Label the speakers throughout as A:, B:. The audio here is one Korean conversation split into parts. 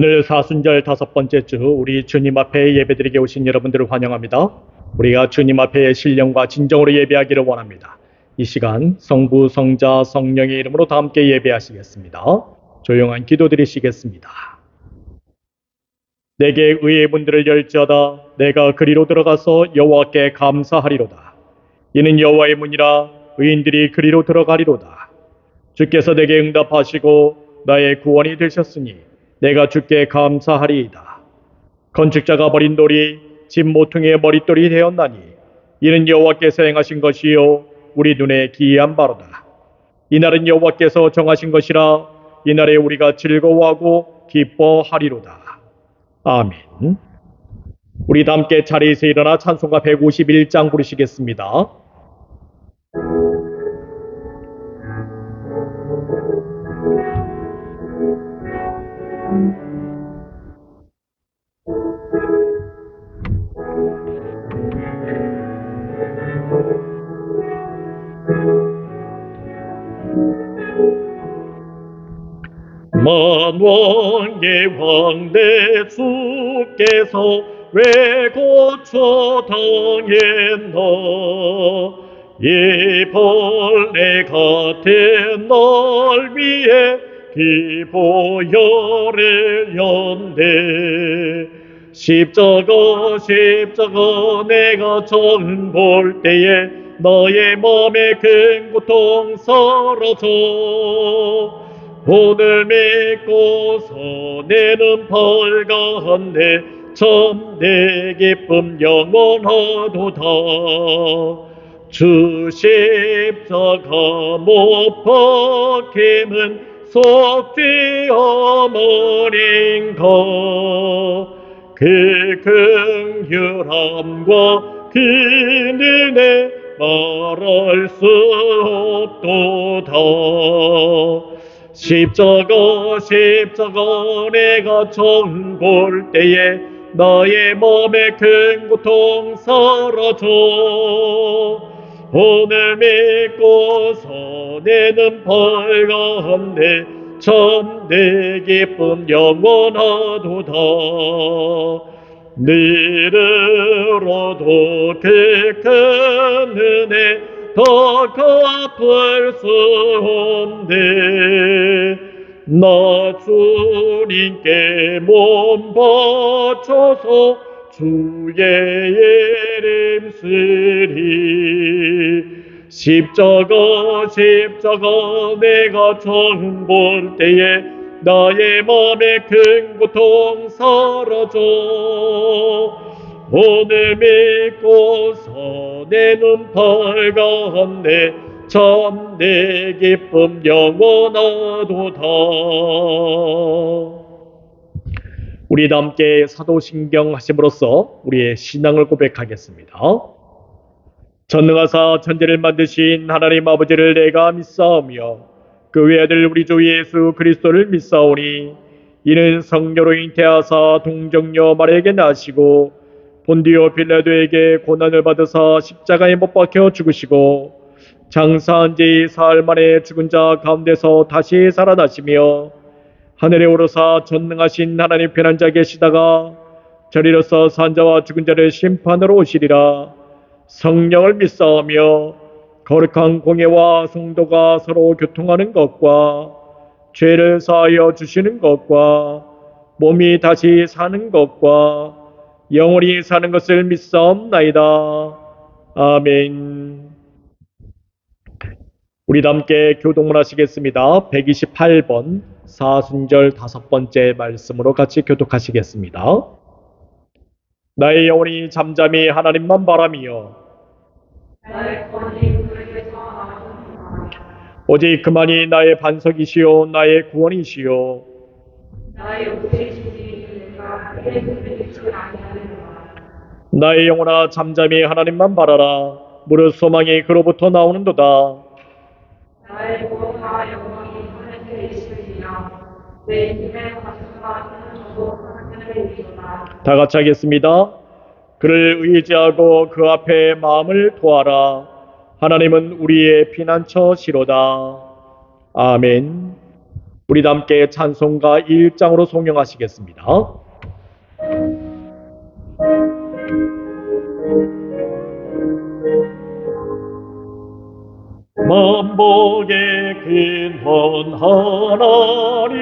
A: 오늘 사순절 5번째 주 우리 주님 앞에 예배드리게 오신 여러분들을 환영합니다. 우리가 주님 앞에 신령과 진정으로 예배하기를 원합니다. 이 시간 성부, 성자, 성령의 이름으로 다 함께 예배하시겠습니다. 조용한 기도 드리시겠습니다. 내게 의의 문들을 열지어다. 내가 그리로 들어가서 여호와께 감사하리로다. 이는 여호와의 문이라 의인들이 그리로 들어가리로다. 주께서 내게 응답하시고 나의 구원이 되셨으니 내가 주께 감사하리이다. 건축자가 버린 돌이 집 모퉁이의 머릿돌이 되었나니 이는 여호와께서 행하신 것이요 우리 눈에 기이한 바로다. 이날은 여호와께서 정하신 것이라 이날에 우리가 즐거워하고 기뻐하리로다. 아멘. 우리 다 함께 자리에서 일어나 찬송가 151장 부르시겠습니다. 만왕의 왕 내 주께서 왜 고쳐 당했나. 이 벌레 같은 날 위해 기보혈을 연대. 십자가 내가 처음 볼 때에 너의 마음에 큰 고통 사라져. 오늘 믿고서 내는 밝았네. 참내 기쁨 영원하도다. 주 십자가 못 박힘은 속죄 어머린가. 그 긍휼함과 긴 은혜 말할 수 없도다. 십자가 내가 처음 볼 때에 나의 몸에 큰 고통 사라져. 오늘 믿고서 내는 밝았네. 참내 기쁨 영원하도다. 늘어도 그 큰 은혜 더 갚을 수 없네. 나 주님께 몸 바쳐서 주의 이름 쓰리. 십자가 내가 처음 볼 때에 나의 마음에 큰 고통 사라져. 오늘 믿고서 내 눈 밝았네. 참내 기쁨 영원하도다. 우리 다 함께 사도신경 하심으로써 우리의 신앙을 고백하겠습니다. 전능하사 천지를 만드신 하나님 아버지를 내가 믿사오며 그 외아들 우리 주 예수 그리스도를 믿사오니 이는 성녀로 잉태하사 동정녀 마리아에게 나시고 본디오 빌라도에게 고난을 받으사 십자가에 못 박혀 죽으시고 장사한 지 사흘 만에 죽은 자 가운데서 다시 살아나시며 하늘에 오르사 전능하신 하나님 편한 자 계시다가 저리로서 산 자와 죽은 자를 심판으로 오시리라. 성령을 믿사오며 거룩한 공예와 성도가 서로 교통하는 것과 죄를 사하여 주시는 것과 몸이 다시 사는 것과 영원히 사는 것을 믿사옵나이다. 아멘. 우리 다 함께 교독을 하시겠습니다. 128번 사순절 5번째 말씀으로 같이 교독하시겠습니다. 나의 영혼이 잠잠히 하나님만 바라며 오직 그만이 나의 반석이시요 나의 구원이시요 나의 영혼아 잠잠히 하나님만 바라라. 무릇 소망이 그로부터 나오는도다.
B: 나의 구원과 영광이 하늘에 있으리라. 내 힘에 가슴과 저도 하늘에 있으리라.
A: 다 같이 하겠습니다. 그를 의지하고 그 앞에 마음을 토하라. 하나님은 우리의 피난처시로다. 아멘. 우리 함께 찬송가 1장으로 송영하시겠습니다. 만복의 근원 하나님,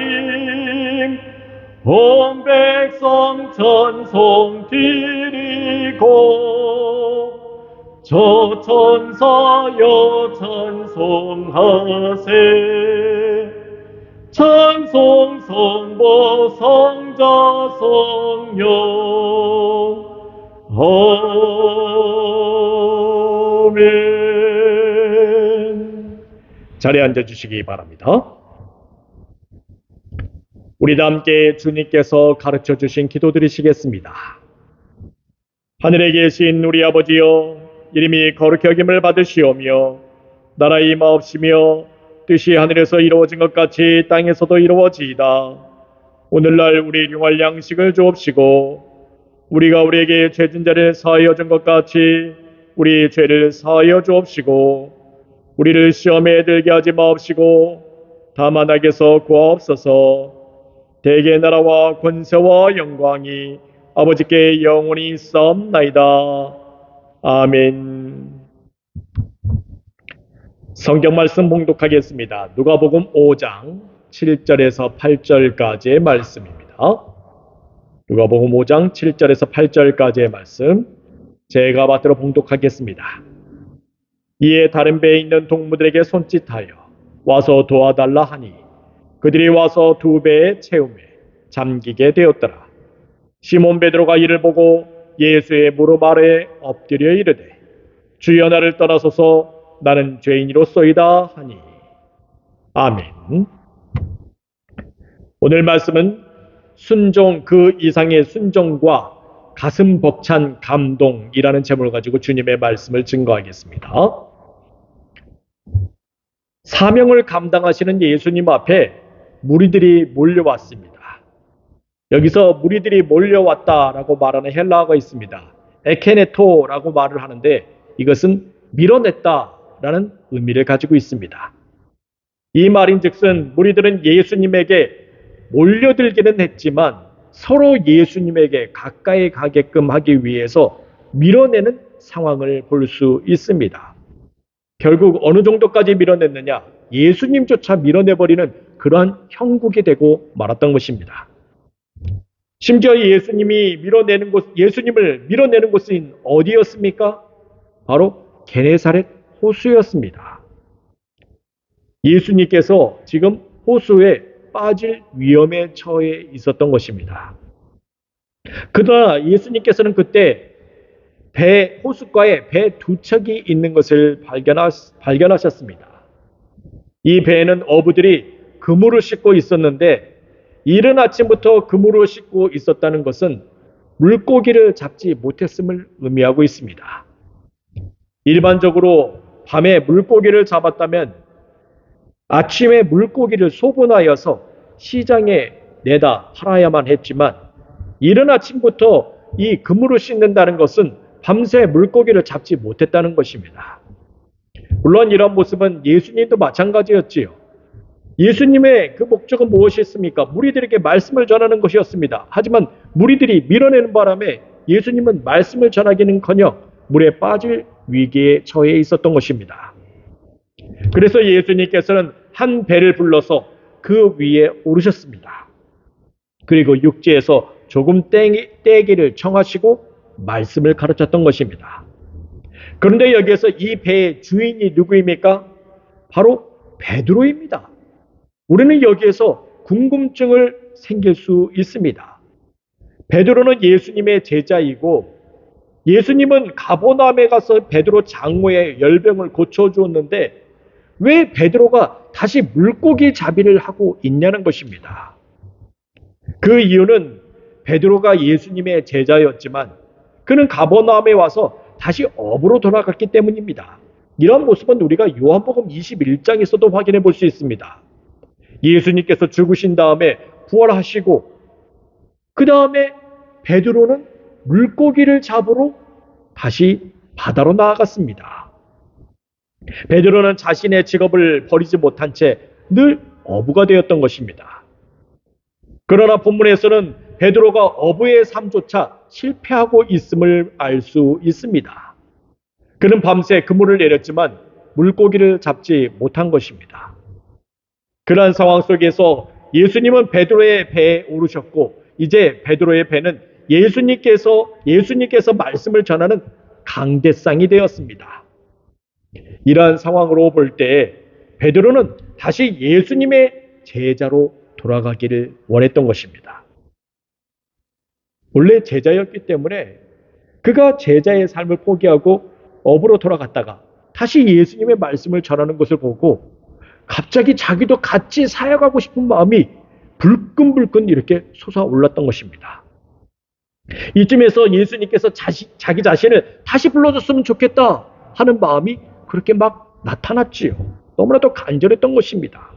A: 온 백성 찬송 드리고 저 천사여 찬송하세. 찬송 성부 성자 성령 아멘. 자리에 앉아주시기 바랍니다. 우리 다 함께 주님께서 가르쳐 주신 기도 드리시겠습니다. 하늘에 계신 우리 아버지여, 이름이 거룩히 여김을 받으시오며 나라의 임하옵시며 뜻이 하늘에서 이루어진 것 같이 땅에서도 이루어지이다. 오늘날 우리 일용할 양식을 주옵시고 우리가 우리에게 죄진 자를 사하여 준 것 같이 우리 죄를 사하여 주옵시고 우리를 시험에 들게 하지 마옵시고 다만 악에서 구하옵소서. 대개 나라와 권세와 영광이 아버지께 영원히 있사옵나이다. 아멘. 성경 말씀 봉독하겠습니다. 누가복음 5장 7절에서 8절까지의 말씀입니다. 누가복음 5장 7절에서 8절까지의 말씀 제가 받들어 봉독하겠습니다. 이에 다른 배에 있는 동무들에게 손짓하여 와서 도와달라 하니 그들이 와서 두 배에 채우매 잠기게 되었더라. 시몬 베드로가 이를 보고 예수의 무릎 아래에 엎드려 이르되 주여 나를 떠나소서 나는 죄인이로소이다 하니. 아멘. 오늘 말씀은 순종 그 이상의 순종과 가슴 벅찬 감동이라는 제목을 가지고 주님의 말씀을 증거하겠습니다. 사명을 감당하시는 예수님 앞에 무리들이 몰려왔습니다. 여기서 무리들이 몰려왔다라고 말하는 헬라어가 있습니다. 에케네토라고 말을 하는데 이것은 밀어냈다라는 의미를 가지고 있습니다. 이 말인즉슨 무리들은 예수님에게 몰려들기는 했지만 서로 예수님에게 가까이 가게끔 하기 위해서 밀어내는 상황을 볼 수 있습니다. 결국 어느 정도까지 밀어냈느냐? 예수님조차 밀어내버리는 그러한 형국이 되고 말았던 것입니다. 심지어 예수님을 밀어내는 곳은 어디였습니까? 바로 게네사렛 호수였습니다. 예수님께서 지금 호수에 빠질 위험에 처해 있었던 것입니다. 그러나 예수님께서는 그때 호숫가에 배 두 척이 있는 것을 발견하셨습니다. 이 배에는 어부들이 그물을 싣고 있었는데 이른 아침부터 그물을 싣고 있었다는 것은 물고기를 잡지 못했음을 의미하고 있습니다. 일반적으로 밤에 물고기를 잡았다면 아침에 물고기를 소분하여서 시장에 내다 팔아야만 했지만 이른 아침부터 이 그물을 싣는다는 것은 밤새 물고기를 잡지 못했다는 것입니다. 물론 이런 모습은 예수님도 마찬가지였지요. 예수님의 그 목적은 무엇이었습니까? 무리들에게 말씀을 전하는 것이었습니다. 하지만 무리들이 밀어내는 바람에 예수님은 말씀을 전하기는커녕 물에 빠질 위기에 처해 있었던 것입니다. 그래서 예수님께서는 한 배를 불러서 그 위에 오르셨습니다. 그리고 육지에서 조금 떼기를 청하시고 말씀을 가르쳤던 것입니다. 그런데 여기에서 이 배의 주인이 누구입니까? 바로 베드로입니다. 우리는 여기에서 궁금증을 생길 수 있습니다. 베드로는 예수님의 제자이고 예수님은 가버나움에 가서 베드로 장모의 열병을 고쳐주었는데 왜 베드로가 다시 물고기 잡이를 하고 있냐는 것입니다. 그 이유는 베드로가 예수님의 제자였지만 그는 가버나움에 와서 다시 업으로 돌아갔기 때문입니다. 이런 모습은 우리가 요한복음 21장에서도 확인해 볼 수 있습니다. 예수님께서 죽으신 다음에 부활하시고 그 다음에 베드로는 물고기를 잡으러 다시 바다로 나아갔습니다. 베드로는 자신의 직업을 버리지 못한 채 늘 어부가 되었던 것입니다. 그러나 본문에서는 베드로가 어부의 삶조차 실패하고 있음을 알 수 있습니다. 그는 밤새 그물을 내렸지만 물고기를 잡지 못한 것입니다. 그러한 상황 속에서 예수님은 베드로의 배에 오르셨고 이제 베드로의 배는 예수님께서 말씀을 전하는 강대상이 되었습니다. 이러한 상황으로 볼 때 베드로는 다시 예수님의 제자로 돌아가기를 원했던 것입니다. 원래 제자였기 때문에 그가 제자의 삶을 포기하고 업으로 돌아갔다가 다시 예수님의 말씀을 전하는 것을 보고 갑자기 자기도 같이 사역하고 싶은 마음이 불끈불끈 이렇게 솟아올랐던 것입니다. 이쯤에서 예수님께서 자기 자신을 다시 불러줬으면 좋겠다 하는 마음이 그렇게 막 나타났지요. 너무나도 간절했던 것입니다.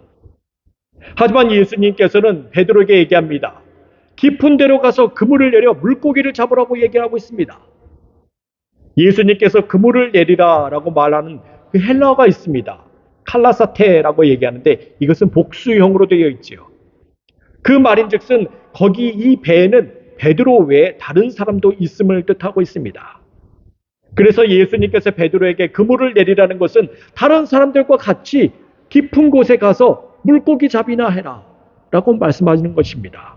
A: 하지만 예수님께서는 베드로에게 얘기합니다. 깊은 데로 가서 그물을 내려 물고기를 잡으라고 얘기하고 있습니다. 예수님께서 그물을 내리라 라고 말하는 그 헬라어가 있습니다. 칼라사테라고 얘기하는데 이것은 복수형으로 되어 있지요. 그 말인즉슨 거기 이 배에는 베드로 외에 다른 사람도 있음을 뜻하고 있습니다. 그래서 예수님께서 베드로에게 그물을 내리라는 것은 다른 사람들과 같이 깊은 곳에 가서 물고기 잡이나 해라 라고 말씀하시는 것입니다.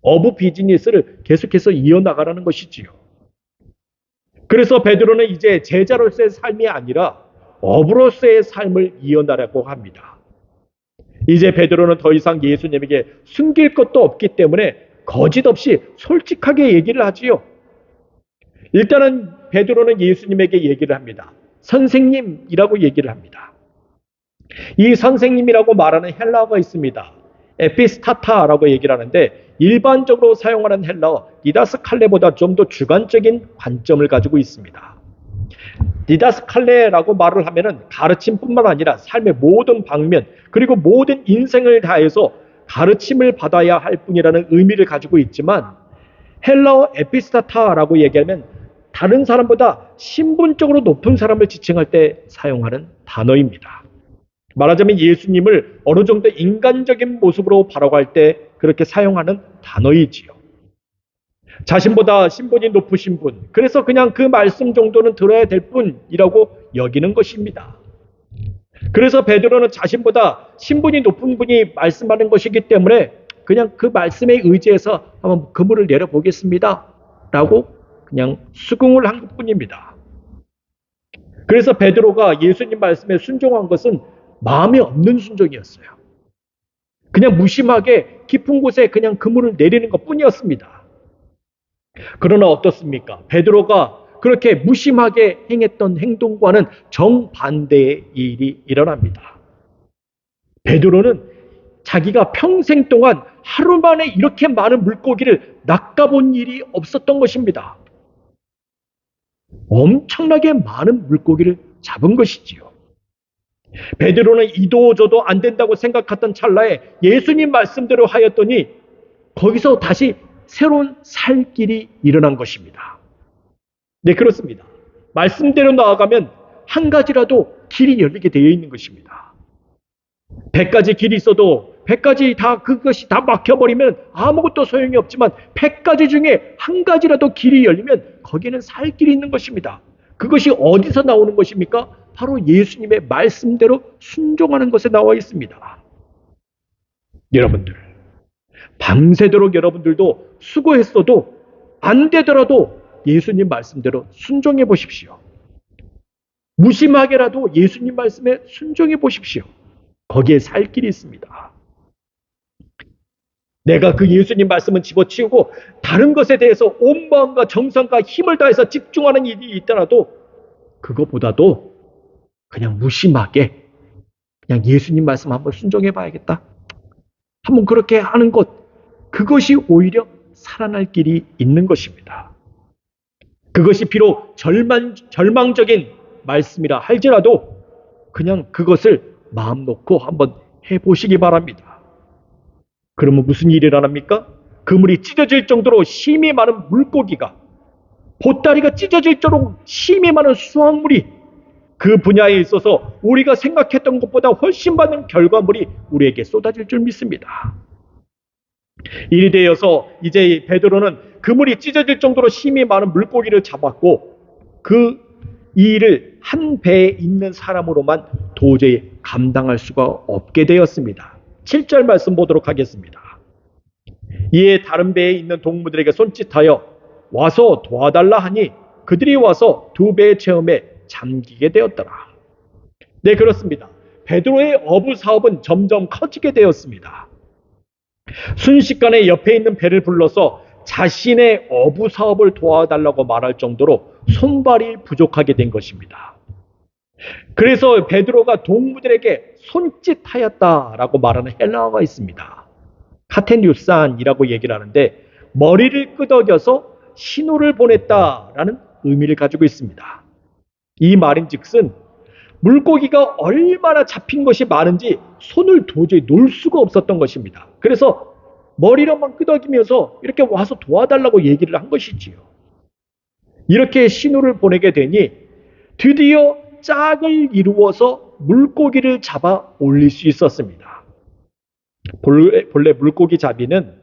A: 어부 비즈니스를 계속해서 이어나가라는 것이지요. 그래서 베드로는 이제 제자로서의 삶이 아니라 어부로서의 삶을 이어나가려고 합니다. 이제 베드로는 더 이상 예수님에게 숨길 것도 없기 때문에 거짓 없이 솔직하게 얘기를 하지요. 일단은 베드로는 예수님에게 얘기를 합니다. 선생님이라고 얘기를 합니다. 이 선생님이라고 말하는 헬라어가 있습니다. 에피스타타라고 얘기를 하는데 일반적으로 사용하는 헬라어 디다스칼레보다 좀 더 주관적인 관점을 가지고 있습니다. 디다스칼레라고 말을 하면은 가르침뿐만 아니라 삶의 모든 방면 그리고 모든 인생을 다해서 가르침을 받아야 할 뿐이라는 의미를 가지고 있지만 헬라어 에피스타타라고 얘기하면 다른 사람보다 신분적으로 높은 사람을 지칭할 때 사용하는 단어입니다. 말하자면 예수님을 어느 정도 인간적인 모습으로 바라볼 때 그렇게 사용하는 단어이지요. 자신보다 신분이 높으신 분, 그래서 그냥 그 말씀 정도는 들어야 될 뿐이라고 여기는 것입니다. 그래서 베드로는 자신보다 신분이 높은 분이 말씀하는 것이기 때문에 그냥 그 말씀에 의지해서 한번 그물을 내려보겠습니다 라고 그냥 수긍을 한 것뿐입니다. 그래서 베드로가 예수님 말씀에 순종한 것은 마음에 없는 순종이었어요. 그냥 무심하게 깊은 곳에 그냥 그물을 내리는 것뿐이었습니다. 그러나 어떻습니까? 베드로가 그렇게 무심하게 행했던 행동과는 정반대의 일이 일어납니다. 베드로는 자기가 평생 동안 하루 만에 이렇게 많은 물고기를 낚아본 일이 없었던 것입니다. 엄청나게 많은 물고기를 잡은 것이지요. 베드로는 이도저도 안 된다고 생각했던 찰나에 예수님 말씀대로 하였더니 거기서 다시 새로운 살 길이 일어난 것입니다. 네, 그렇습니다. 말씀대로 나아가면 한 가지라도 길이 열리게 되어 있는 것입니다. 100가지 길이 있어도 100가지 다 그것이 다 막혀버리면 아무것도 소용이 없지만 100가지 중에 한 가지라도 길이 열리면 거기에는 살 길이 있는 것입니다. 그것이 어디서 나오는 것입니까? 바로 예수님의 말씀대로 순종하는 것에 나와 있습니다. 여러분들, 밤새도록 여러분들도 수고했어도 안 되더라도 예수님 말씀대로 순종해 보십시오. 무심하게라도 예수님 말씀에 순종해 보십시오. 거기에 살 길이 있습니다. 내가 그 예수님 말씀은 집어치우고 다른 것에 대해서 온 마음과 정성과 힘을 다해서 집중하는 일이 있더라도 그것보다도 그냥 무심하게 그냥 예수님 말씀 한번 순종해 봐야겠다. 한번 그렇게 하는 것, 그것이 오히려 살아날 길이 있는 것입니다. 그것이 비록 절망적인 말씀이라 할지라도 그냥 그것을 마음 놓고 한번 해보시기 바랍니다. 그러면 무슨 일이 일어납니까? 그물이 찢어질 정도로 힘이 많은 물고기가, 보따리가 찢어질 정도로 힘이 많은 수확물이 그 분야에 있어서 우리가 생각했던 것보다 훨씬 많은 결과물이 우리에게 쏟아질 줄 믿습니다. 일이 되어서 이제 베드로는 그물이 찢어질 정도로 힘이 많은 물고기를 잡았고 그 일을 한 배에 있는 사람으로만 도저히 감당할 수가 없게 되었습니다. 7절 말씀 보도록 하겠습니다. 이에 다른 배에 있는 동무들에게 손짓하여 와서 도와달라 하니 그들이 와서 두 배의 체험에 잠기게 되었더라. 네, 그렇습니다. 베드로의 어부 사업은 점점 커지게 되었습니다. 순식간에 옆에 있는 배를 불러서 자신의 어부 사업을 도와달라고 말할 정도로 손발이 부족하게 된 것입니다. 그래서 베드로가 동무들에게 손짓하였다라고 말하는 헬라어가 있습니다. 카테뉴산이라고 얘기를 하는데 머리를 끄덕여서 신호를 보냈다라는 의미를 가지고 있습니다. 이 말인즉슨 물고기가 얼마나 잡힌 것이 많은지 손을 도저히 놓을 수가 없었던 것입니다. 그래서 머리로만 끄덕이면서 이렇게 와서 도와달라고 얘기를 한 것이지요. 이렇게 신호를 보내게 되니 드디어 짝을 이루어서 물고기를 잡아 올릴 수 있었습니다. 본래 물고기 잡이는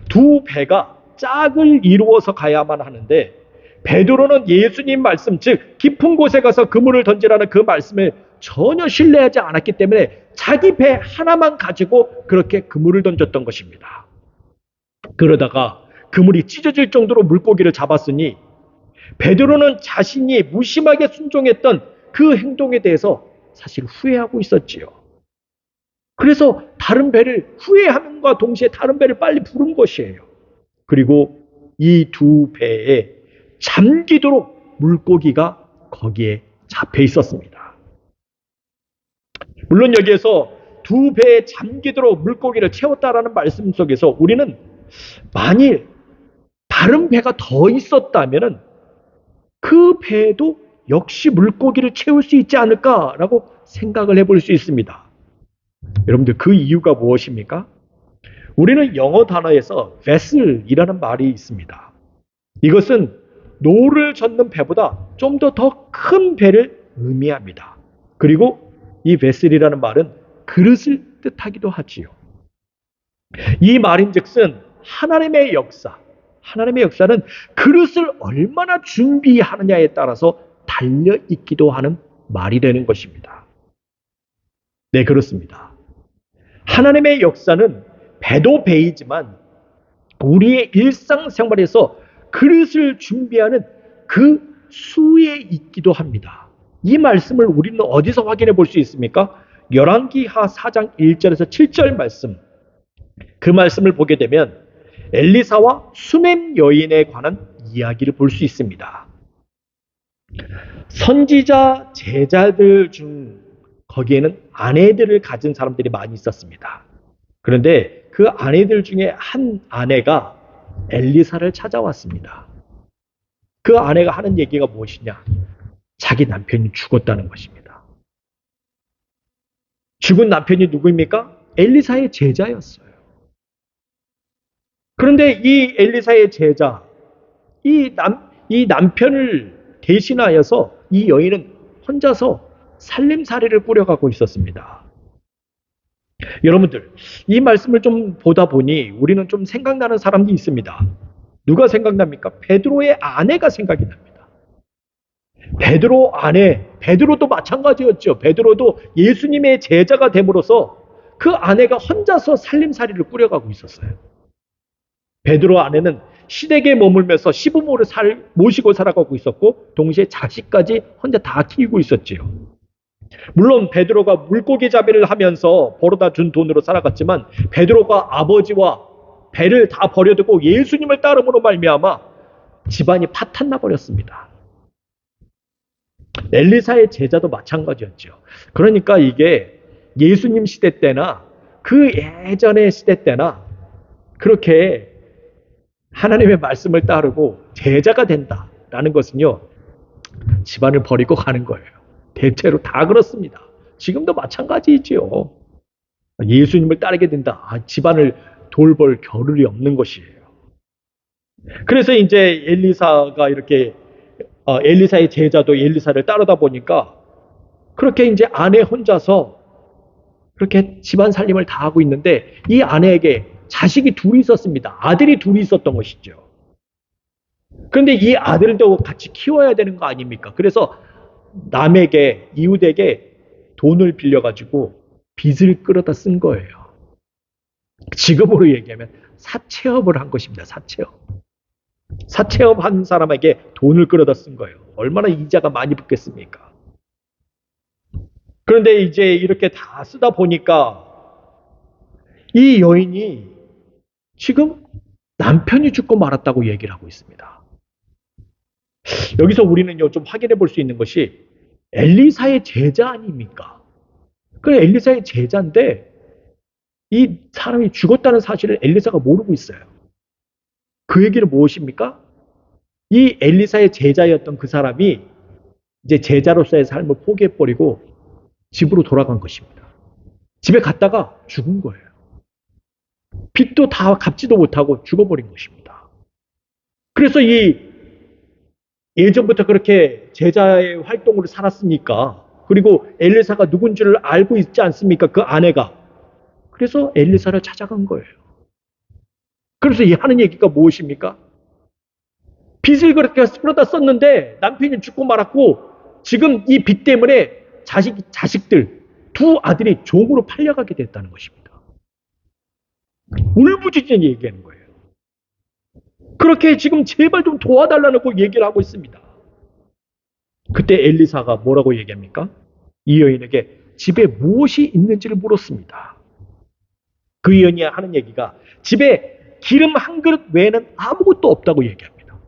A: 두 배가 짝을 이루어서 가야만 하는데 베드로는 예수님 말씀, 즉 깊은 곳에 가서 그물을 던지라는 그 말씀을 전혀 신뢰하지 않았기 때문에 자기 배 하나만 가지고 그렇게 그물을 던졌던 것입니다. 그러다가 그물이 찢어질 정도로 물고기를 잡았으니 베드로는 자신이 무심하게 순종했던 그 행동에 대해서 사실 후회하고 있었지요. 그래서 다른 배를 후회함과 동시에 다른 배를 빨리 부른 것이에요. 그리고 이 두 배에 잠기도록 물고기가 거기에 잡혀 있었습니다. 물론 여기에서 두 배에 잠기도록 물고기를 채웠다라는 말씀 속에서 우리는 만일 다른 배가 더 있었다면 그 배도 역시 물고기를 채울 수 있지 않을까라고 생각을 해볼 수 있습니다. 여러분들 그 이유가 무엇입니까? 우리는 영어 단어에서 vessel이라는 말이 있습니다. 이것은 노를 젓는 배보다 좀 더 큰 배를 의미합니다. 그리고 이 vessel이라는 말은 그릇을 뜻하기도 하지요. 이 말인즉슨 하나님의 역사는 그릇을 얼마나 준비하느냐에 따라서 달려 있기도 하는 말이 되는 것입니다. 네, 그렇습니다. 하나님의 역사는 배도 배이지만 우리의 일상생활에서 그릇을 준비하는 그 수에 있기도 합니다. 이 말씀을 우리는 어디서 확인해 볼 수 있습니까? 열왕기하 4장 1절에서 7절 말씀. 그 말씀을 보게 되면 엘리사와 수넴 여인에 관한 이야기를 볼 수 있습니다. 선지자 제자들 중 거기에는 아내들을 가진 사람들이 많이 있었습니다. 그런데 그 아내들 중에 한 아내가 엘리사를 찾아왔습니다. 그 아내가 하는 얘기가 무엇이냐? 자기 남편이 죽었다는 것입니다. 죽은 남편이 누구입니까? 엘리사의 제자였어요. 그런데 이 엘리사의 제자, 이 남편을 대신하여서 이 여인은 혼자서 살림살이를 꾸려가고 있었습니다. 여러분들, 이 말씀을 좀 보다 보니 우리는 좀 생각나는 사람이 있습니다. 누가 생각납니까? 베드로의 아내가 생각이 납니다. 베드로 아내, 베드로도 마찬가지였죠. 베드로도 예수님의 제자가 됨으로써 그 아내가 혼자서 살림살이를 꾸려가고 있었어요. 베드로 아내는 시댁에 머물면서 시부모를 모시고 살아가고 있었고 동시에 자식까지 혼자 다 키우고 있었지요. 물론 베드로가 물고기 잡이를 하면서 벌어다 준 돈으로 살아갔지만 베드로가 아버지와 배를 다 버려두고 예수님을 따름으로 말미암아 집안이 파탄나 버렸습니다. 엘리사의 제자도 마찬가지였죠. 그러니까 이게 예수님 시대 때나 그 예전의 시대 때나 그렇게 하나님의 말씀을 따르고 제자가 된다라는 것은요, 집안을 버리고 가는 거예요. 대체로 다 그렇습니다. 지금도 마찬가지이지요. 예수님을 따르게 된다. 집안을 돌볼 겨를이 없는 것이에요. 그래서 이제 엘리사가 이렇게 엘리사의 제자도 엘리사를 따르다 보니까 그렇게 이제 아내 혼자서 그렇게 집안 살림을 다 하고 있는데 이 아내에게 자식이 둘이 있었습니다. 아들이 둘이 있었던 것이죠. 그런데 이 아들도 같이 키워야 되는 거 아닙니까? 그래서 남에게, 이웃에게 돈을 빌려가지고 빚을 끌어다 쓴 거예요. 지금으로 얘기하면 사채업을 한 것입니다. 사채업. 사채업 한 사람에게 돈을 끌어다 쓴 거예요. 얼마나 이자가 많이 붙겠습니까? 그런데 이제 이렇게 다 쓰다 보니까 이 여인이 지금 남편이 죽고 말았다고 얘기를 하고 있습니다. 여기서 우리는요, 좀 확인해 볼 수 있는 것이 엘리사의 제자 아닙니까? 그 엘리사의 제자인데 이 사람이 죽었다는 사실을 엘리사가 모르고 있어요. 그 얘기는 무엇입니까? 이 엘리사의 제자였던 그 사람이 이제 제자로서의 삶을 포기해버리고 집으로 돌아간 것입니다. 집에 갔다가 죽은 거예요. 빚도 다 갚지도 못하고 죽어버린 것입니다. 그래서 이 예전부터 그렇게 제자의 활동으로 살았으니까, 그리고 엘리사가 누군지를 알고 있지 않습니까? 그 아내가. 그래서 엘리사를 찾아간 거예요. 그래서 이 하는 얘기가 무엇입니까? 빚을 그렇게 풀어다 썼는데 남편이 죽고 말았고 지금 이 빚 때문에 자식들 두 아들이 종으로 팔려가게 됐다는 것입니다. 울부짖는 얘기하는 거예요. 그렇게 지금 제발 좀 도와달라고 얘기를 하고 있습니다. 그때 엘리사가 뭐라고 얘기합니까? 이 여인에게 집에 무엇이 있는지를 물었습니다. 그 여인이 하는 얘기가 집에 기름 한 그릇 외에는 아무것도 없다고 얘기합니다.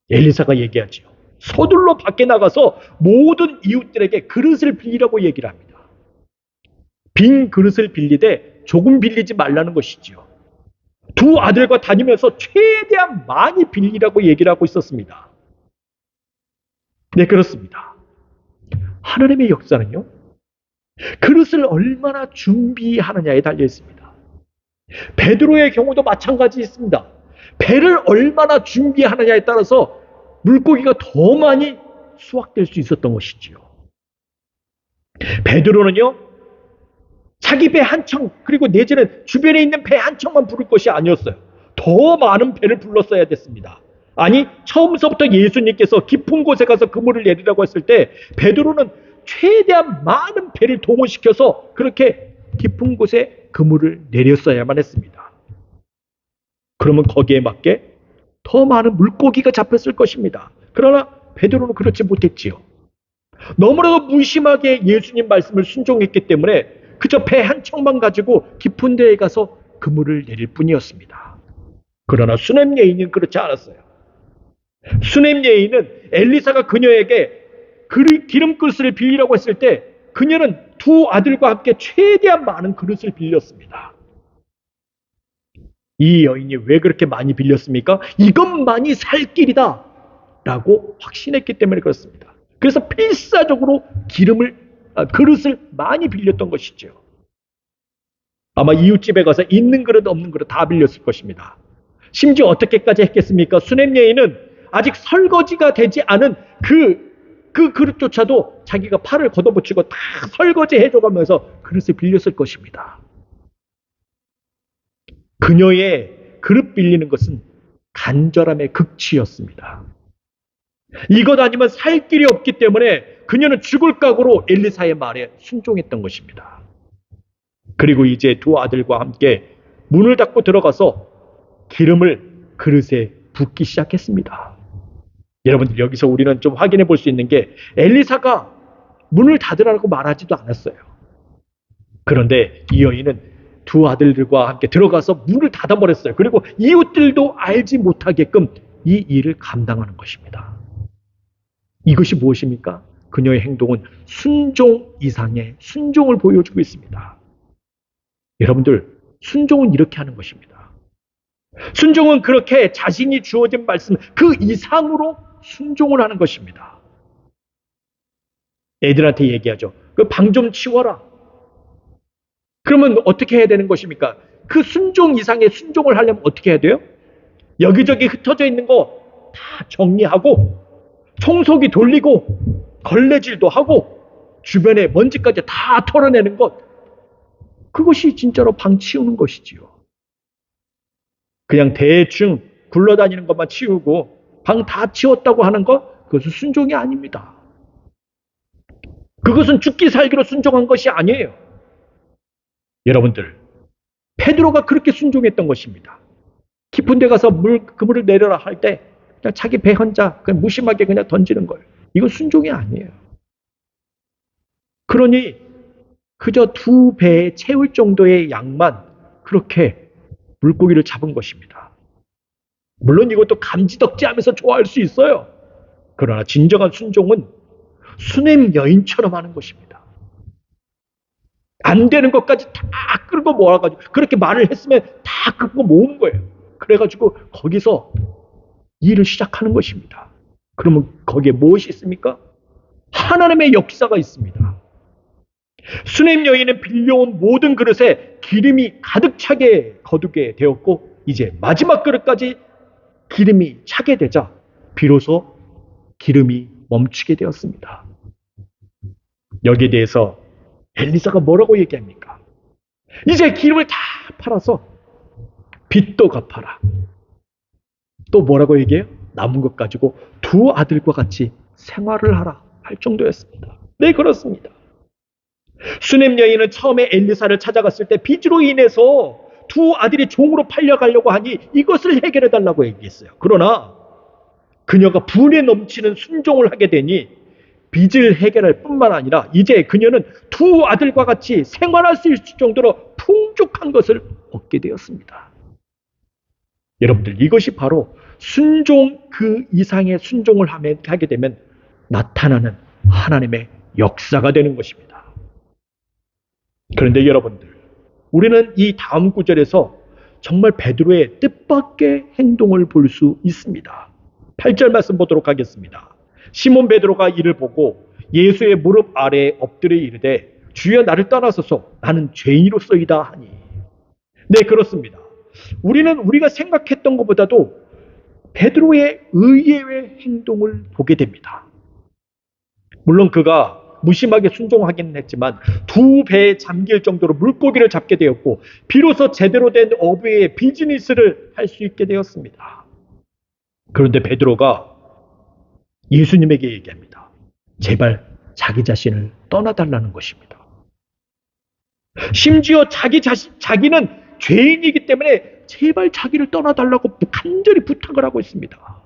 A: 엘리사가 얘기하죠. 서둘러 밖에 나가서 모든 이웃들에게 그릇을 빌리라고 얘기를 합니다. 빈 그릇을 빌리되 조금 빌리지 말라는 것이지요. 두 아들과 다니면서 최대한 많이 빌리라고 얘기를 하고 있었습니다. 네, 그렇습니다. 하나님의 역사는요, 그릇을 얼마나 준비하느냐에 달려 있습니다. 베드로의 경우도 마찬가지 있습니다. 배를 얼마나 준비하느냐에 따라서 물고기가 더 많이 수확될 수 있었던 것이지요. 베드로는요, 자기 배 한 척, 그리고 내지는 주변에 있는 배 한 척만 부를 것이 아니었어요. 더 많은 배를 불렀어야 됐습니다. 아니, 처음서부터 예수님께서 깊은 곳에 가서 그물을 내리라고 했을 때 베드로는 최대한 많은 배를 동원시켜서 그렇게 깊은 곳에 그물을 내렸어야만 했습니다. 그러면 거기에 맞게 더 많은 물고기가 잡혔을 것입니다. 그러나 베드로는 그렇지 못했지요. 너무나도 무심하게 예수님 말씀을 순종했기 때문에 그저 배 한 척만 가지고 깊은 데에 가서 그물을 내릴 뿐이었습니다. 그러나 수넴 여인은 그렇지 않았어요. 수넴 여인은 엘리사가 그녀에게 기름 그릇을 빌리라고 했을 때 그녀는 두 아들과 함께 최대한 많은 그릇을 빌렸습니다. 이 여인이 왜 그렇게 많이 빌렸습니까? 이것만이 살 길이다 라고 확신했기 때문에 그렇습니다. 그래서 필사적으로 그릇을 많이 빌렸던 것이죠. 아마 이웃집에 가서 있는 그릇 없는 그릇 다 빌렸을 것입니다. 심지어 어떻게까지 했겠습니까? 수넴 여인은 아직 설거지가 되지 않은 그 그릇조차도 자기가 팔을 걷어붙이고 다 설거지 해줘가면서 그릇을 빌렸을 것입니다. 그녀의 그릇 빌리는 것은 간절함의 극치였습니다. 이것 아니면 살 길이 없기 때문에 그녀는 죽을 각오로 엘리사의 말에 순종했던 것입니다. 그리고 이제 두 아들과 함께 문을 닫고 들어가서 기름을 그릇에 붓기 시작했습니다. 여러분들, 여기서 우리는 좀 확인해 볼 수 있는 게 엘리사가 문을 닫으라고 말하지도 않았어요. 그런데 이 여인은 두 아들들과 함께 들어가서 문을 닫아버렸어요. 그리고 이웃들도 알지 못하게끔 이 일을 감당하는 것입니다. 이것이 무엇입니까? 그녀의 행동은 순종 이상의 순종을 보여주고 있습니다. 여러분들, 순종은 이렇게 하는 것입니다. 순종은 그렇게 자신이 주어진 말씀 그 이상으로 순종을 하는 것입니다. 애들한테 얘기하죠. 그 방 좀 치워라. 그러면 어떻게 해야 되는 것입니까? 그 순종 이상의 순종을 하려면 어떻게 해야 돼요? 여기저기 흩어져 있는 거 다 정리하고 청소기 돌리고 걸레질도 하고 주변에 먼지까지 다 털어내는 것, 그것이 진짜로 방 치우는 것이지요. 그냥 대충 굴러다니는 것만 치우고 방 다 치웠다고 하는 것, 그것은 순종이 아닙니다. 그것은 죽기 살기로 순종한 것이 아니에요. 여러분들, 베드로가 그렇게 순종했던 것입니다. 깊은 데 가서 그물을 내려라 할 때 그냥 자기 배 혼자 그냥 무심하게 그냥 던지는 거예요. 이건 순종이 아니에요. 그러니 그저 2배 채울 정도의 양만 그렇게 물고기를 잡은 것입니다. 물론 이것도 감지덕지하면서 좋아할 수 있어요. 그러나 진정한 순종은 수냄 여인처럼 하는 것입니다. 안 되는 것까지 다 끌고 모아가지고 그렇게 말을 했으면 다 끌고 모으는 거예요. 그래가지고 거기서 일을 시작하는 것입니다. 그러면 거기에 무엇이 있습니까? 하나님의 역사가 있습니다. 수냄 여인은 빌려온 모든 그릇에 기름이 가득 차게 거두게 되었고 이제 마지막 그릇까지 기름이 차게 되자 비로소 기름이 멈추게 되었습니다. 여기에 대해서 엘리사가 뭐라고 얘기합니까? 이제 기름을 다 팔아서 빚도 갚아라. 또 뭐라고 얘기해요? 남은 것 가지고 2 아들과 같이 생활을 하라 할 정도였습니다. 네, 그렇습니다. 수냄 여인은 처음에 엘리사를 찾아갔을 때 빚으로 인해서 2 아들이 종으로 팔려가려고 하니 이것을 해결해달라고 얘기했어요. 그러나 그녀가 분에 넘치는 순종을 하게 되니 빚을 해결할 뿐만 아니라 이제 그녀는 2 아들과 같이 생활할 수 있을 정도로 풍족한 것을 얻게 되었습니다. 여러분들, 이것이 바로 순종 그 이상의 순종을 하게 되면 나타나는 하나님의 역사가 되는 것입니다. 그런데 여러분들, 우리는 이 다음 구절에서 정말 베드로의 뜻밖의 행동을 볼 수 있습니다. 8절 말씀 보도록 하겠습니다. 시몬 베드로가 이를 보고 예수의 무릎 아래에 엎드려 이르되 주여 나를 떠나소서 나는 죄인으로서이다 하니. 네, 그렇습니다. 우리는 우리가 생각했던 것보다도 베드로의 의외의 행동을 보게 됩니다. 물론 그가 무심하게 순종하기는 했지만 2배에 잠길 정도로 물고기를 잡게 되었고 비로소 제대로 된 어부의 비즈니스를 할 수 있게 되었습니다. 그런데 베드로가 예수님에게 얘기합니다. 제발 자기 자신을 떠나달라는 것입니다. 심지어 자기는 죄인이기 때문에 제발 자기를 떠나달라고 간절히 부탁을 하고 있습니다.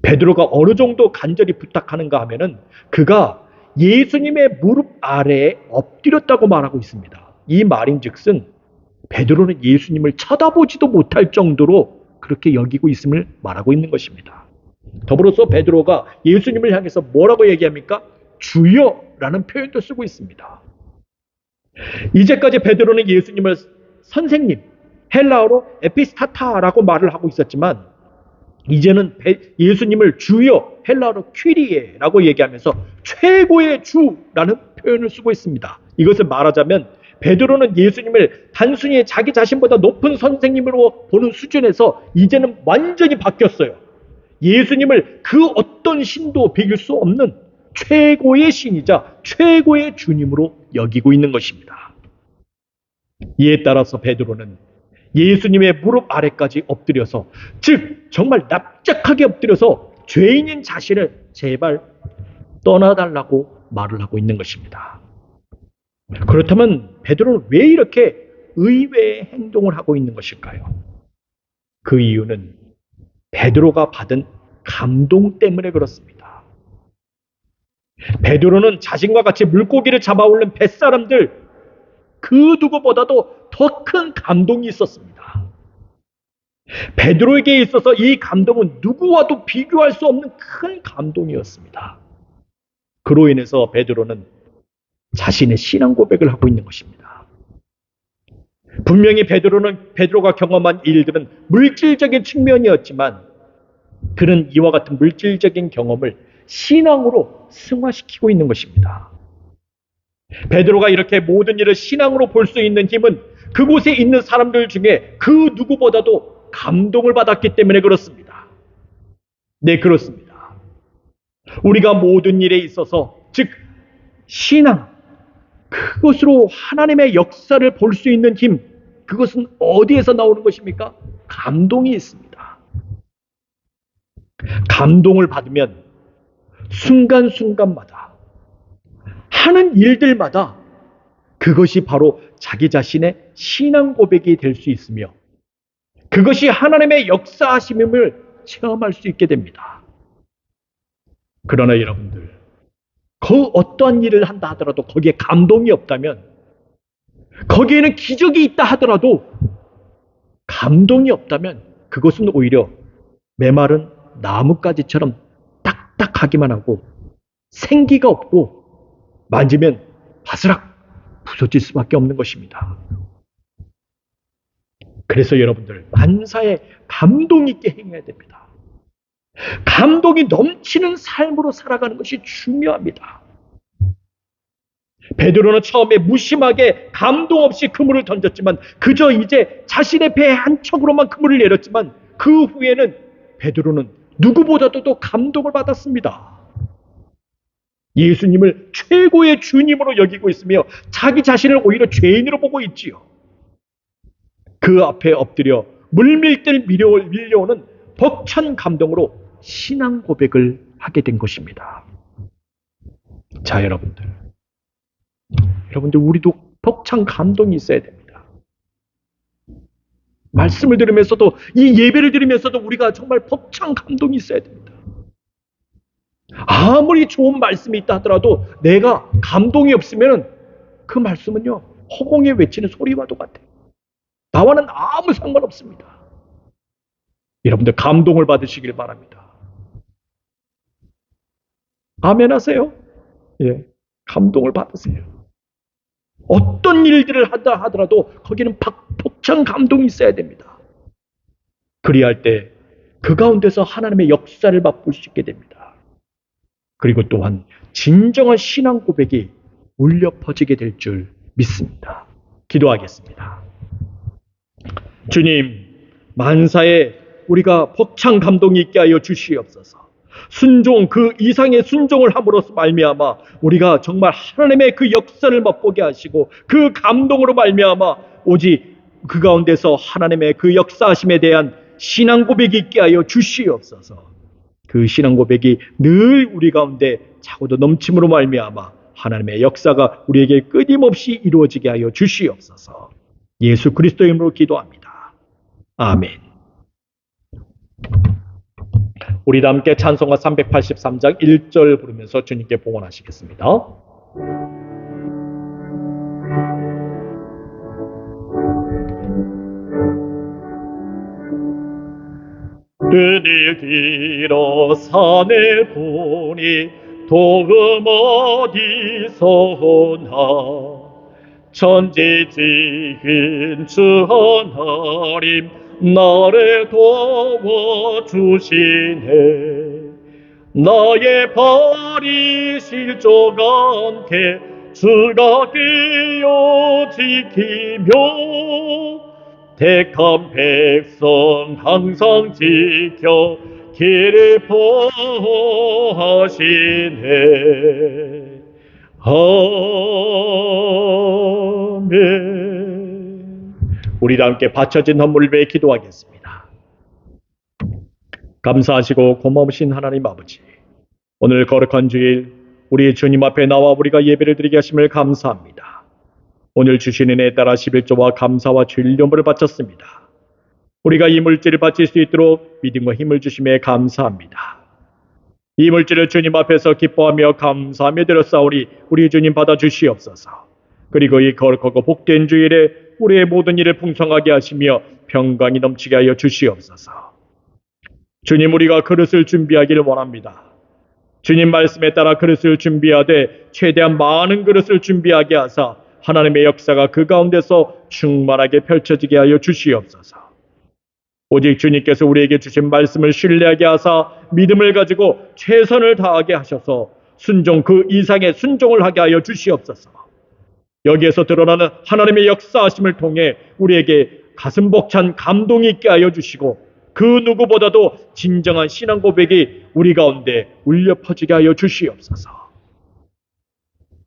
A: 베드로가 어느 정도 간절히 부탁하는가 하면은 그가 예수님의 무릎 아래에 엎드렸다고 말하고 있습니다. 이 말인즉슨 베드로는 예수님을 쳐다보지도 못할 정도로 그렇게 여기고 있음을 말하고 있는 것입니다. 더불어서 베드로가 예수님을 향해서 뭐라고 얘기합니까? 주여라는 표현도 쓰고 있습니다. 이제까지 베드로는 예수님을 선생님, 헬라어로 에피스타타라고 말을 하고 있었지만 이제는 예수님을 주여, 헬라어로 퀴리에라고 얘기하면서 최고의 주라는 표현을 쓰고 있습니다. 이것을 말하자면 베드로는 예수님을 단순히 자기 자신보다 높은 선생님으로 보는 수준에서 이제는 완전히 바뀌었어요. 예수님을 그 어떤 신도 비길 수 없는 최고의 신이자 최고의 주님으로 여기고 있는 것입니다. 이에 따라서 베드로는 예수님의 무릎 아래까지 엎드려서, 즉 정말 납작하게 엎드려서 죄인인 자신을 제발 떠나달라고 말을 하고 있는 것입니다. 그렇다면 베드로는 왜 이렇게 의외의 행동을 하고 있는 것일까요? 그 이유는 베드로가 받은 감동 때문에 그렇습니다. 베드로는 자신과 같이 물고기를 잡아올린 뱃사람들 그 누구보다도 더 큰 감동이 있었습니다. 베드로에게 있어서 이 감동은 누구와도 비교할 수 없는 큰 감동이었습니다. 그로 인해서 베드로는 자신의 신앙 고백을 하고 있는 것입니다. 분명히 베드로가 경험한 일들은 물질적인 측면이었지만 그는 이와 같은 물질적인 경험을 신앙으로 승화시키고 있는 것입니다. 베드로가 이렇게 모든 일을 신앙으로 볼 수 있는 힘은 그곳에 있는 사람들 중에 그 누구보다도 감동을 받았기 때문에 그렇습니다. 네, 그렇습니다. 우리가 모든 일에 있어서, 즉 신앙, 그것으로 하나님의 역사를 볼 수 있는 힘, 그것은 어디에서 나오는 것입니까? 감동이 있습니다. 감동을 받으면 순간순간마다 하는 일들마다 그것이 바로 자기 자신의 신앙 고백이 될 수 있으며 그것이 하나님의 역사하심을 체험할 수 있게 됩니다. 그러나 여러분들, 그 어떠한 일을 한다 하더라도 거기에 감동이 없다면, 거기에는 기적이 있다 하더라도 감동이 없다면 그것은 오히려 메마른 나뭇가지처럼 딱딱하기만 하고 생기가 없고 만지면 바스락 부서질 수밖에 없는 것입니다. 그래서 여러분들, 만사에 감동 있게 행해야 됩니다. 감동이 넘치는 삶으로 살아가는 것이 중요합니다. 베드로는 처음에 무심하게 감동 없이 그물을 던졌지만 그저 이제 자신의 배 한 척으로만 그물을 내렸지만 그 후에는 베드로는 누구보다도 더 감동을 받았습니다. 예수님을 최고의 주님으로 여기고 있으며 자기 자신을 오히려 죄인으로 보고 있지요. 그 앞에 엎드려 물밀듯 밀려오는 벅찬 감동으로 신앙 고백을 하게 된 것입니다. 자, 여러분들, 우리도 벅찬 감동이 있어야 됩니다. 말씀을 들으면서도, 이 예배를 드리면서도 우리가 정말 벅찬 감동이 있어야 됩니다. 아무리 좋은 말씀이 있다 하더라도 내가 감동이 없으면 그 말씀은요, 허공에 외치는 소리와 똑같아요. 나와는 아무 상관없습니다. 여러분들, 감동을 받으시길 바랍니다. 아멘 하세요? 예, 감동을 받으세요. 어떤 일들을 한다 하더라도 거기는 벅찬 감동이 있어야 됩니다. 그리할 때 그 가운데서 하나님의 역사를 맛볼 수 있게 됩니다. 그리고 또한 진정한 신앙 고백이 울려 퍼지게 될 줄 믿습니다. 기도하겠습니다. 주님, 만사에 우리가 벅찬 감동이 있게 하여 주시옵소서. 순종, 그 이상의 순종을 함으로써 말미암아 우리가 정말 하나님의 그 역사를 맛보게 하시고 그 감동으로 말미암아 오직 그 가운데서 하나님의 그 역사하심에 대한 신앙 고백이 있게 하여 주시옵소서. 그 신앙 고백이 늘 우리 가운데 차고도 넘침으로 말미암아 하나님의 역사가 우리에게 끊임없이 이루어지게 하여 주시옵소서. 예수 그리스도의 이름으로 기도합니다. 아멘. 우리 다 함께 찬송가 383장 1절 부르면서 주님께 봉헌하시겠습니다. 눈을 들어 산을 보니 도금 어디서 나 천지 지은 주 하나님 나를 도와주시네. 나의 발이 실족 않게 주가 끼어 지키며 택한 백성 항상 지켜 길을 보하시네. 아멘. 우리 다 함께 바쳐진 헌물을 위해 기도하겠습니다. 감사하시고 고마우신 하나님 아버지, 오늘 거룩한 주일 우리 주님 앞에 나와 우리가 예배를 드리게 하심을 감사합니다. 오늘 주신 은혜에 따라 11조와 감사와 주일연물을 바쳤습니다. 우리가 이 물질을 바칠 수 있도록 믿음과 힘을 주심에 감사합니다. 이 물질을 주님 앞에서 기뻐하며 감사하며 드렸사오니 우리 주님 받아주시옵소서. 그리고 이 거룩하고 복된 주일에 우리의 모든 일을 풍성하게 하시며 평강이 넘치게 하여 주시옵소서. 주님, 우리가 그릇을 준비하기를 원합니다. 주님 말씀에 따라 그릇을 준비하되 최대한 많은 그릇을 준비하게 하사 하나님의 역사가 그 가운데서 충만하게 펼쳐지게 하여 주시옵소서. 오직 주님께서 우리에게 주신 말씀을 신뢰하게 하사 믿음을 가지고 최선을 다하게 하셔서 순종, 그 이상의 순종을 하게 하여 주시옵소서. 여기에서 드러나는 하나님의 역사하심을 통해 우리에게 가슴 벅찬 감동이 있게 하여 주시고 그 누구보다도 진정한 신앙 고백이 우리 가운데 울려 퍼지게 하여 주시옵소서.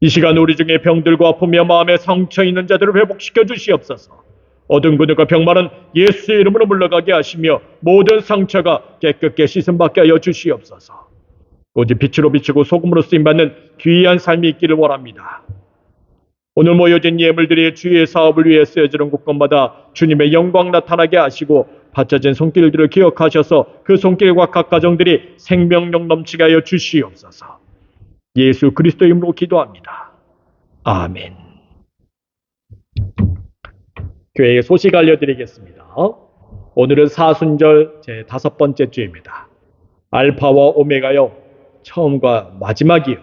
A: 이 시간 우리 중에 병들고 아프며 마음에 상처 있는 자들을 회복시켜 주시옵소서. 어두운 그들과 병마는 예수의 이름으로 물러가게 하시며 모든 상처가 깨끗게 씻음받게 하여 주시옵소서. 오직 빛으로 비치고 소금으로 쓰임받는 귀한 삶이 있기를 원합니다. 오늘 모여진 예물들이 주의 사업을 위해 쓰여지는 곳곳마다 주님의 영광 나타나게 하시고 바쳐진 손길들을 기억하셔서 그 손길과 각 가정들이 생명력 넘치게 하여 주시옵소서. 예수 그리스도의 이름으로 기도합니다. 아멘. 교회의 소식 알려드리겠습니다. 오늘은 사순절 제 5번째 주입니다. 알파와 오메가요, 처음과 마지막이요,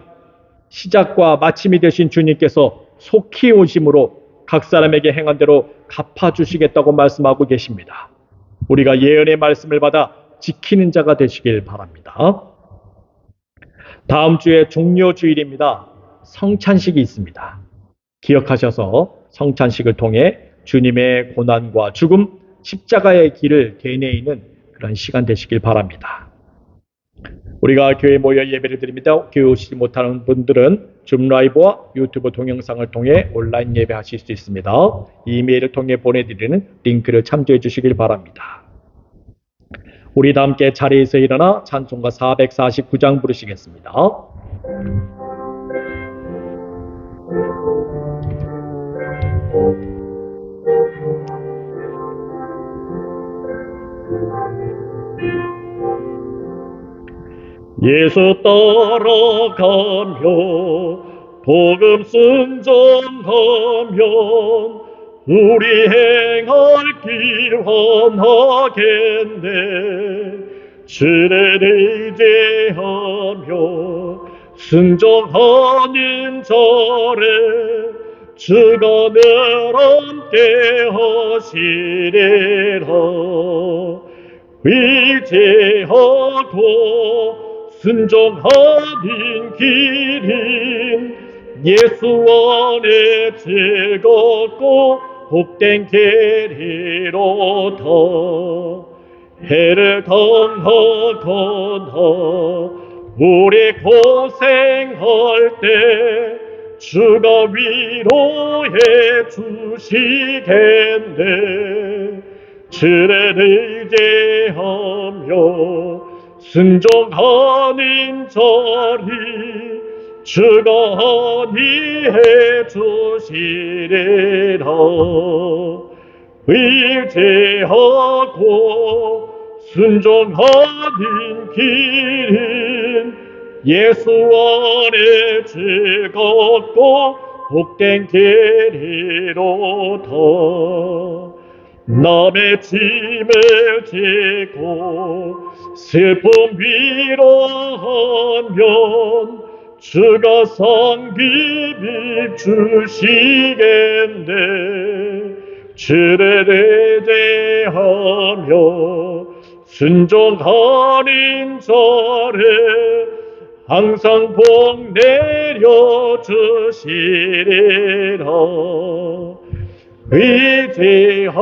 A: 시작과 마침이 되신 주님께서 속히 오심으로 각 사람에게 행한 대로 갚아주시겠다고 말씀하고 계십니다. 우리가 예언의 말씀을 받아 지키는 자가 되시길 바랍니다. 다음 주에 종료주일입니다. 성찬식이 있습니다. 기억하셔서 성찬식을 통해 주님의 고난과 죽음, 십자가의 길을 되뇌이는 그런 시간 되시길 바랍니다. 우리가 교회에 모여 예배를 드립니다. 교회 오시지 못하는 분들은 줌 라이브와 유튜브 동영상을 통해 온라인 예배하실 수 있습니다. 이메일을 통해 보내드리는 링크를 참조해 주시길 바랍니다. 우리 다 함께 자리에서 일어나 찬송가 449장 부르시겠습니다. 예수 따라가며 복음 순종하면 우리 행할 길 환하겠네. 주를 의지하며 순종하는 자를 주가 늘 함께 하시리라. 의지하고 순종하는 길은 예수 안에 즐겁고 복된 길이로다. 해를 당하거나 우리 고생할 때 주가 위로해 주시겠네. 주를 의지하며 순종하는 자리 주가 안위해 주시리라. 의지하고 순종하는 길은 예수 안에 즐겁고 복된 길이로다. 남의 짐을 지고 슬픔 위로하면 주가 상급이 주시겠네. 주를 의지하며 순종하는 자를 항상 복 내려 주시리라. 의지하고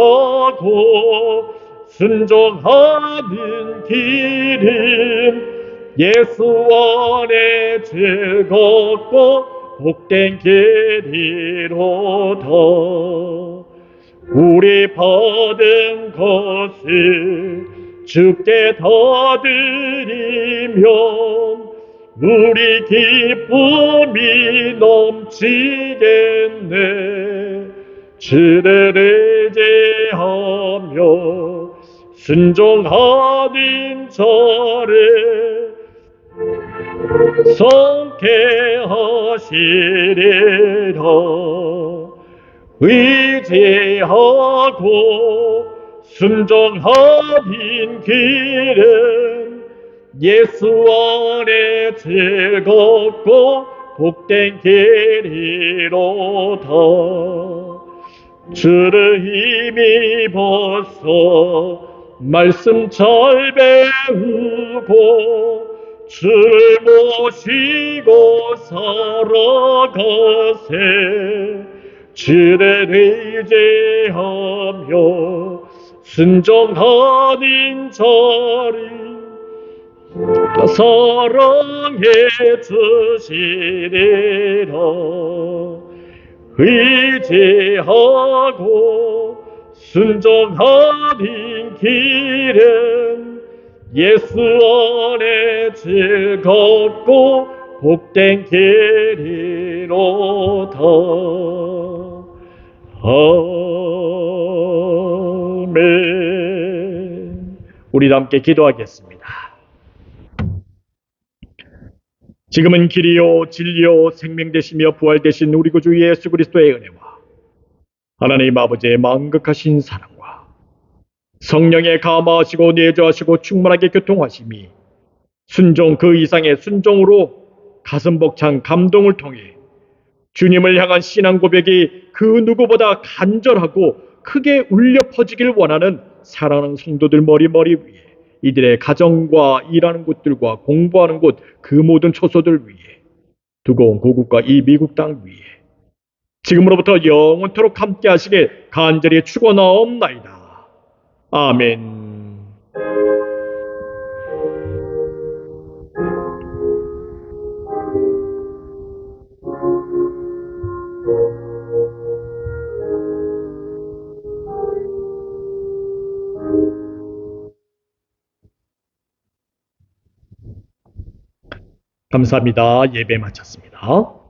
A: 순종하는 길은 예수 안에 즐겁고 복된 길이로다. 우리 받은 것을 주께 다 드리면 우리 기쁨이 넘치겠네. 주를 의지하며 순종하는 자를 성케하시리라. 의지하고 순종하는 길은 예수 안에 즐겁고 복된 길이로다. 주를 힘입어서 말씀 잘 배우고 주를 모시고 살아가세. 주를 의지하며 순종하는 자리 사랑해 주시리라. 의지하고 순종하는 길은 예수 안에 즐겁고 복된 길이로다. 아멘. 우리 함께 기도하겠습니다. 지금은 길이요 진리요 생명 되시며 부활 되신 우리 구주 예수 그리스도의 은혜와 하나님 아버지의 만극하신 사랑과 성령의 감화하시고 내주하시고 충만하게 교통하심이 순종 그 이상의 순종으로 가슴 벅찬 감동을 통해 주님을 향한 신앙 고백이 그 누구보다 간절하고 크게 울려 퍼지길 원하는 사랑하는 성도들 머리 위에, 이들의 가정과 일하는 곳들과 공부하는 곳 그 모든 초소들 위에, 두고 온 고국과 이 미국 땅 위에 지금으로부터 영원토록 함께 하시길 간절히 축원하옵나이다. 아멘. 감사합니다. 예배 마쳤습니다.